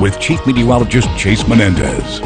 with Chief Meteorologist Chase Menendez.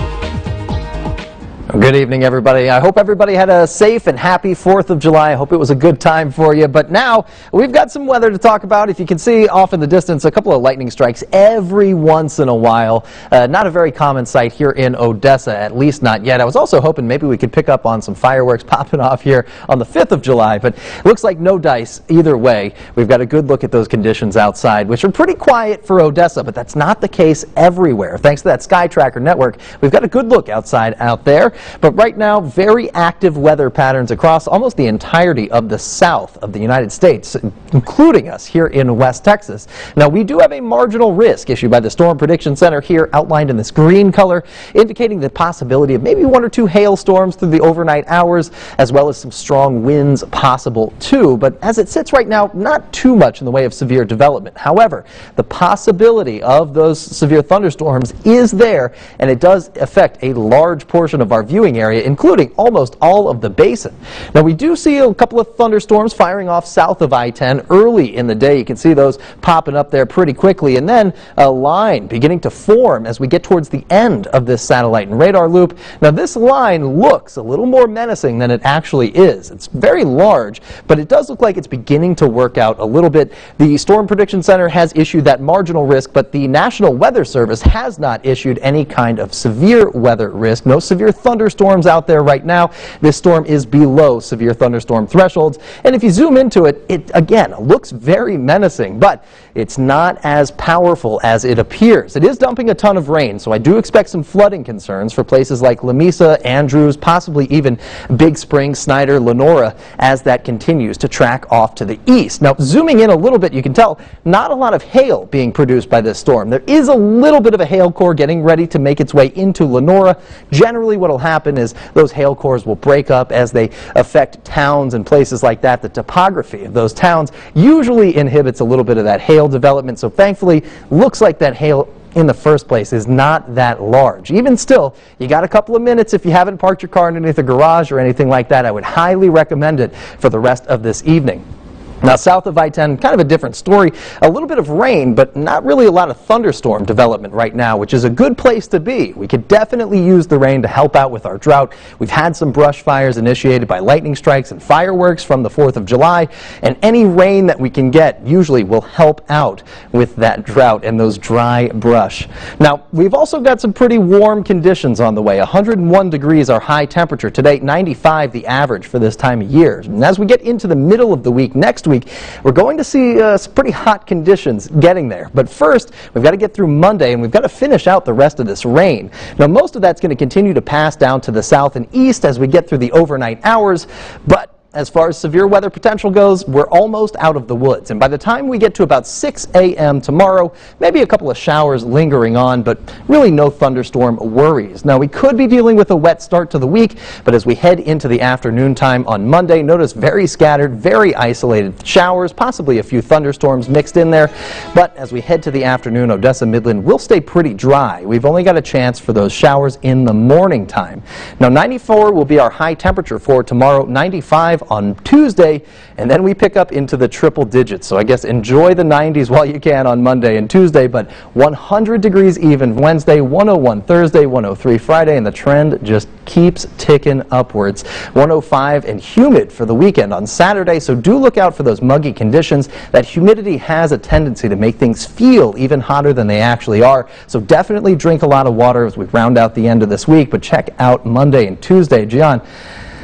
Good evening, everybody. I hope everybody had a safe and happy 4th of July. I hope it was a good time for you. But now we've got some weather to talk about. If you can see off in the distance, a couple of lightning strikes every once in a while. Not a very common sight here in Odessa, at least not yet. I was also hoping maybe we could pick up on some fireworks popping off here on the 5th of July, but it looks like no dice either way. We've got a good look at those conditions outside, which are pretty quiet for Odessa, but that's not the case everywhere. Thanks to that Sky Tracker network, we've got a good look outside out there. But right now, very active weather patterns across almost the entirety of the south of the United States, including us here in West Texas. Now, we do have a marginal risk issued by the Storm Prediction Center here outlined in this green color, indicating the possibility of maybe 1 or 2 hailstorms through the overnight hours, as well as some strong winds possible too. But as it sits right now, not too much in the way of severe development. However, the possibility of those severe thunderstorms is there, and it does affect a large portion of our viewing area, including almost all of the basin. Now, we do see a couple of thunderstorms firing off south of I-10 early in the day. You can see those popping up there pretty quickly, and then a line beginning to form as we get towards the end of this satellite and radar loop. Now, this line looks a little more menacing than it actually is. It's very large, but it does look like it's beginning to work out a little bit. The Storm Prediction Center has issued that marginal risk, but the National Weather Service has not issued any kind of severe weather risk. No severe thunderstorms out there right now. This storm is below severe thunderstorm thresholds, and if you zoom into it, it again looks very menacing, but it's not as powerful as it appears. It is dumping a ton of rain, so I do expect some flooding concerns for places like Lamesa, Andrews, possibly even Big Spring, Snyder, Lenora, as that continues to track off to the east. Now, zooming in a little bit, you can tell not a lot of hail being produced by this storm. There is a little bit of a hail core getting ready to make its way into Lenora. Generally, what will happen is those hail cores will break up as they affect towns and places like that. The topography of those towns usually inhibits a little bit of that hail development, so thankfully looks like that hail in the first place is not that large. Even still, you got a couple of minutes. If you haven't parked your car underneath a garage or anything like that, I would highly recommend it for the rest of this evening. Now, south of I-10, kind of a different story. A little bit of rain, but not really a lot of thunderstorm development right now, which is a good place to be. We could definitely use the rain to help out with our drought. We've had some brush fires initiated by lightning strikes and fireworks from the 4th of July, and any rain that we can get usually will help out with that drought and those dry brush. Now, we've also got some pretty warm conditions on the way. 101 degrees our high temperature today, 95 the average for this time of year. And as we get into the middle of the week, next week, we're going to see some pretty hot conditions getting there. But first, we've got to get through Monday, and we've got to finish out the rest of this rain. Now, most of that's going to continue to pass down to the south and east as we get through the overnight hours, but as far as severe weather potential goes, we're almost out of the woods. And by the time we get to about 6 a.m. tomorrow, maybe a couple of showers lingering on, but really no thunderstorm worries. Now, we could be dealing with a wet start to the week, but as we head into the afternoon time on Monday, notice very scattered, very isolated showers, possibly a few thunderstorms mixed in there. But as we head to the afternoon, Odessa Midland will stay pretty dry. We've only got a chance for those showers in the morning time. Now, 94 will be our high temperature for tomorrow, 95 on Tuesday, and then we pick up into the triple digits. So I guess enjoy the 90s while you can on Monday and Tuesday, but 100 degrees even Wednesday, 101 Thursday, 103 Friday, and the trend just keeps ticking upwards. 105 and humid for the weekend on Saturday, so do look out for those muggy conditions. That humidity has a tendency to make things feel even hotter than they actually are, so definitely drink a lot of water as we round out the end of this week, but check out Monday and Tuesday. Gian,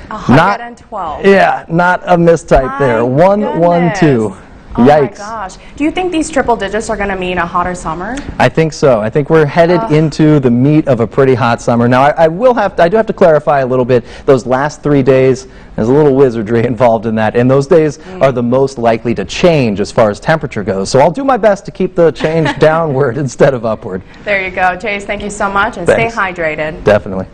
112. Yeah, not a mistype there. 112. Oh Yikes. my gosh. Do you think these triple digits are going to mean a hotter summer? I think so. I think we're headed into the meat of a pretty hot summer. Now, I do have to clarify a little bit. Those last 3 days, there's a little wizardry involved in that, and those days are the most likely to change as far as temperature goes. So I'll do my best to keep the change downward instead of upward. There you go. Chase, thank you so much, and Thanks. stay hydrated. Definitely.